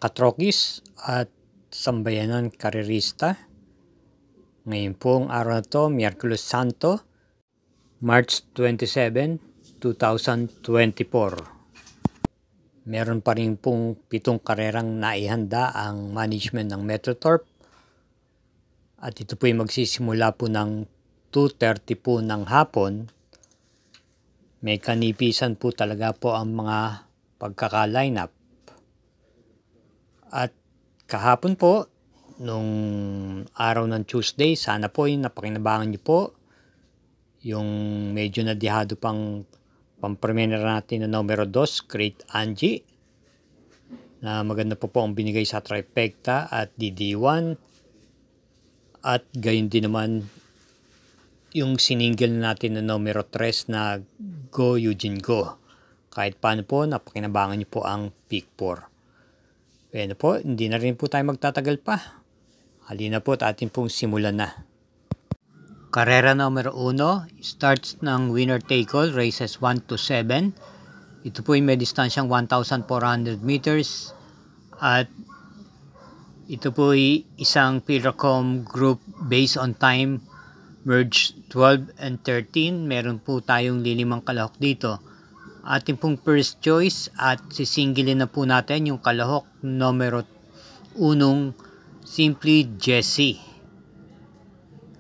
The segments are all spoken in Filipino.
katrokis at sambayanan karerista. Ngayon pong araw na to, Miyerkules Santo, March 27, 2024. Meron pa rin pong 7 karerang naihanda ang management ng Metrotorp. At ito po ay magsisimula po ng 2:30 po ng hapon. May kanipisan po talaga po ang mga pagkaka-line up. At kahapon po, nung araw ng Tuesday, sana po yung napakinabangan niyo po yung medyo nadihado pang pampremera natin na numero 2, Great Angie, na maganda po ang binigay sa trifecta at DD1, at gayon din naman yung siningil natin na numero 3 na Go Eugene Go. Kahit paano po, napakinabangan niyo po ang Pick 4. Bueno po, hindi na rin po tayo magtatagal pa. Halina po at atin pong simulan na. Karera numero 1, starts ng winner take all, races 1 to 7. Ito po ay may distansyang 1,400 meters. At ito po ay isang Pilracom group based on time, merge 12 and 13. Meron po tayong lilimang kalahok dito. Ating pong first choice at sisingilin na po natin yung kalahok numero 1, Simply Jessie.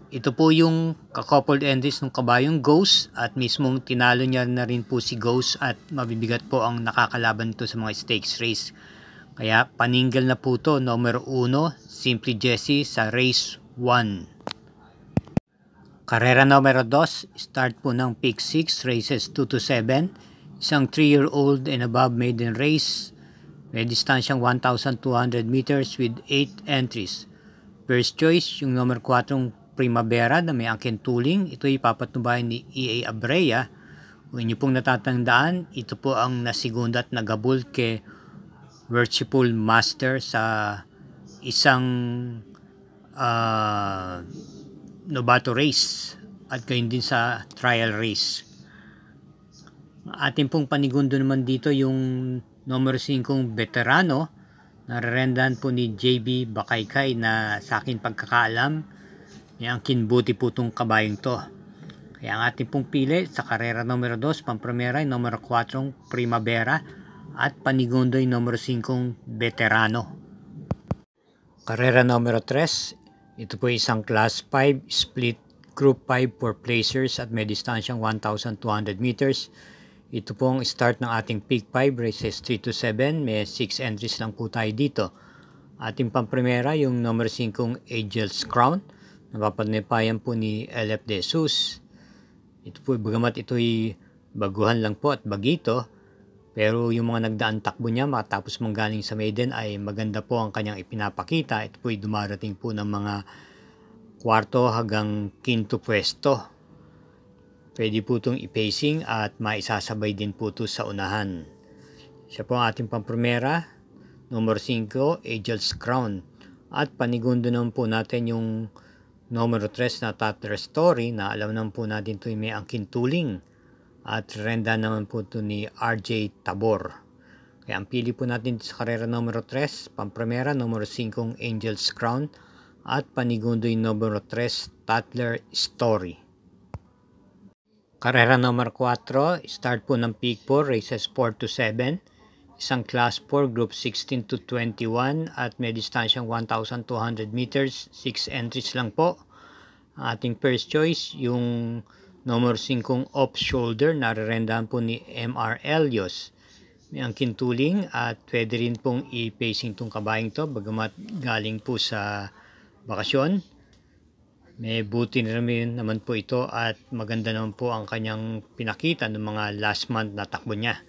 Ito po yung ka-coupled entries ng kabayong Ghost at mismong tinalo niya na rin po si Ghost at mabibigat po ang nakakalaban nito sa mga stakes race. Kaya paninggal na po to, numero 1, Simply Jessie sa race 1. Karera numero 2, start po ng pick 6, races 2 to 7. Isang 3-year-old and above maiden race. May distansyang 1,200 meters with 8 entries. First choice, yung number 4 Primavera na may angkin tuling. Ito ay papatnubayan ni E.A. Abrea. Kung inyo pong natatandaan, ito po ang nasigunda at nagabul kay Worshipful Master sa isang novato race at gayon din sa trial race. Ating pong panigundo naman dito yung numero 5 veterano na rerendahan po ni JB Bakaykay na sa akin pagkakaalam may angkin buti po itong kabayong to. Kaya ang ating pong pili sa karera numero 2, pampremera yung numero 4 Primavera at panigundo yung numero 5 veterano. Karera numero 3, ito po isang class 5 split group 5 for placers at may distansyang 1,200 meters. Ito po ang start ng ating pick 5, races 3 to 7. May 6 entries lang po tayo dito. Ating pampremera yung number 5 Angel's Crown. Napapanipayan po ni LF De Jesus. Ito po, bagamat ito'y baguhan lang po at bagito, pero yung mga nagdaan takbo niya matapos manggaling sa maiden ay maganda po ang kanyang ipinapakita. Ito po'y dumarating po ng mga 4 hanggang 5 pwesto. Pwede po itong i-pacing at maisasabay din po ito sa unahan. Siya po ang ating pampremera, numero 5, Angel's Crown. At panigundo naman po natin yung numero 3 na Tatler Story na alam naman po natin ito may angkin tuling. At renda naman po ito ni RJ Tabor. Kaya ang pili po natin sa karera numero 3, pampremera, numero 5, Angel's Crown. At panigundo yung numero 3, Tatler Story. Karera number 4, start po ng pick 4, races 4 to 7. Isang class 4, group 16 to 21 at may distansyang 1,200 meters, 6 entries lang po. Ating first choice, yung number 5 off shoulder, nararendahan po ni MR Elios. May angkin tuling at pwede rin pong i-pacing tong kabayang to, bagamat galing po sa bakasyon. May buti naman po ito at maganda naman po ang kanyang pinakita ng mga last month na takbo niya.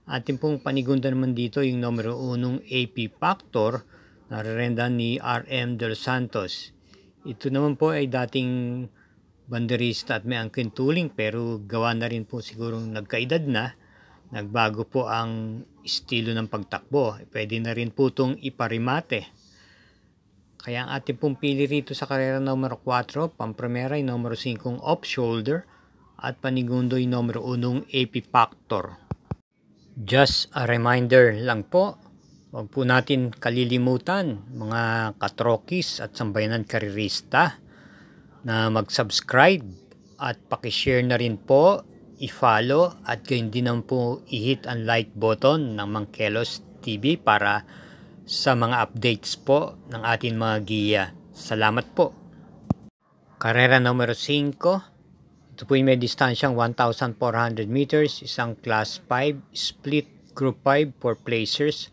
Ating pong panigunda naman dito yung numero 1 AP Factor na rerenda ni RM Del Santos. Ito naman po ay dating banderista at may angkin tuling pero gawa na rin po sigurong nagkaedad na. Nagbago po ang estilo ng pagtakbo. Pwede na rin po itong iparimate. Kaya ang ating pong pili rito sa karera numero 4, pampremera yung numero 5 off shoulder at panigundo yung numero 1 AP Factor. Just a reminder lang po, Huwag po natin kalilimutan mga katrokis at sambayanan karerista na mag-subscribe at pakishare na rin po, i-follow at gayon din naman po i-hit ang like button ng Mang Kelos TV para sa mga updates po ng ating mga giya. Salamat po. Karera numero 5. Ito po yung may distansyang 1,400 meters, isang class 5, split group 5 for placers.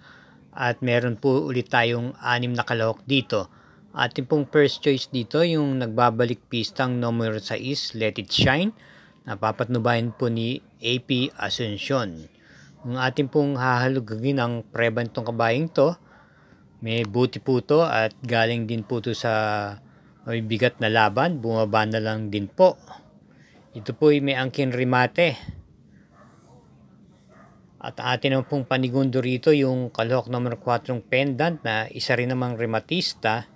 At meron po ulit tayong 6 na kalahok dito. Ating pong first choice dito yung nagbabalik pistang numero 6, Let It Shine. Napapatnubayan po ni AP Asuncion. Yung ating pong hahalugagin ang preba nitong kabayang to, may buti po to at galing din po to sa may bigat na laban, bumaba na lang din po. Ito po may angkin remate. At atin naman pong panigundo rito yung kalahok number 4 pendant na isa rin namang rematista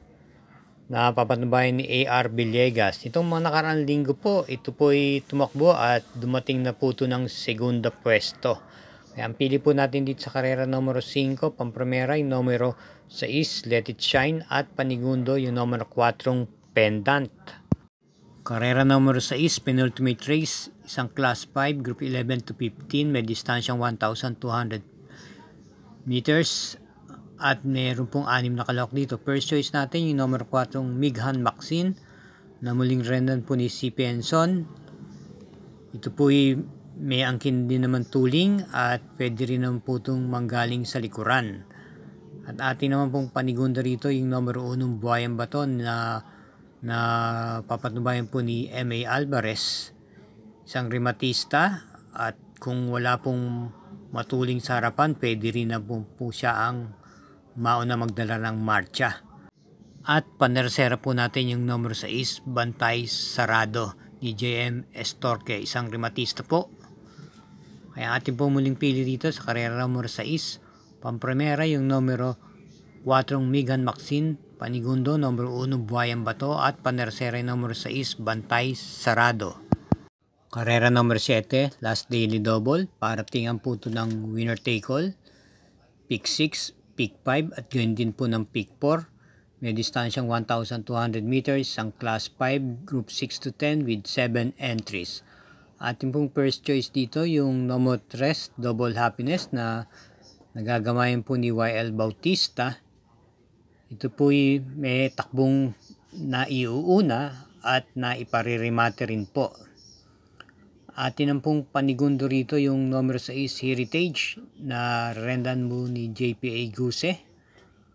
na papatnubayan ni AR Villegas. Itong mga nakaraang linggo po, ito po ay tumakbo at dumating na po ito ng segunda pwesto. Kaya ang pili po natin dito sa karera numero 5, pampremera yung numero 6, Let It Shine, at panigundo yung numero 4, Pendant. Karera numero 6, penultimate race, isang class 5, group 11 to 15, may distansyang 1,200 meters. At meron pong 6 na kalahok dito. First choice natin yung numero 4, Mighan Maxine, na muling rendan po ni CP Enson. Ito po may angkin din naman tuling at pwede rin naman po itong manggaling sa likuran. At atin naman pong panigunda rito yung numero 1, Buhayan Baton na papatnubayan po ni M.A. Alvarez, isang rematista, at kung wala pong matuling sa harapan, pwede rin na po siya ang mauna magdala ng marcha. At panersera po natin yung numero 6, Bantay Sarado ni JM Estorque, isang rematista po. Kaya ating po muling pili dito sa karera numero 6, pampremera yung numero 4, Mighan Maxine, panigundo numero 1, Buhayan Bato, at panersera yung numero 6, Bantay Sarado. Karera numero 7, last daily double, paratingan po ito ng winner take all, pick 6, pick 5 at yun din po ng pick 4. May distansyang 1,200 meters, ang class 5, group 6 to 10 with 7 entries. Ating pong first choice dito yung numero 3, Double Happiness, na nagagamayan po ni YL Bautista. Ito po may takbong na iuuna at na iparirimate rin po. Atin ang pong panigundo rito yung numero 6, Heritage, na rendan mo ni JPA Guse.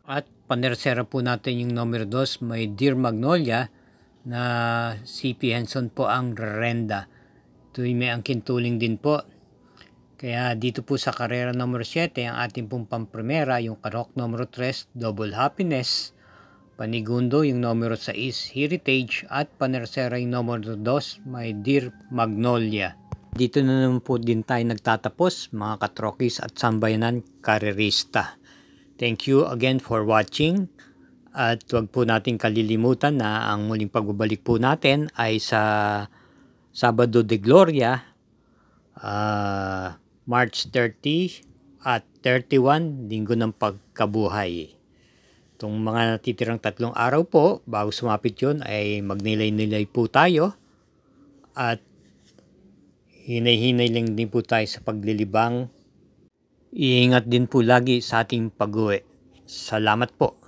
At panersera po natin yung numero 2, may Dear Magnolia, na CP Henson po ang renda. Ito may angkin tuling din po. Kaya dito po sa karera numero 7, ang ating pong pampremera, yung kalahok numero 3, Double Happiness, panigundo yung numero 6, Heritage, at panersera yung numero 2, may Dear Magnolia. Dito na naman po din tayo nagtatapos, mga katrokis at sambayanan karerista. Thank you again for watching. At huwag po natin kalilimutan na ang muling pagbabalik po natin ay sa Sabado de Gloria, March 30 at 31, Linggo ng Pagkabuhay. Itong mga natitirang 3 araw po, bago sumapit yun, ay magnilay-nilay po tayo. At hinay-hinay lang din po tayo sa paglilibang. Iingat din po lagi sa ating pag-uwi. Salamat po.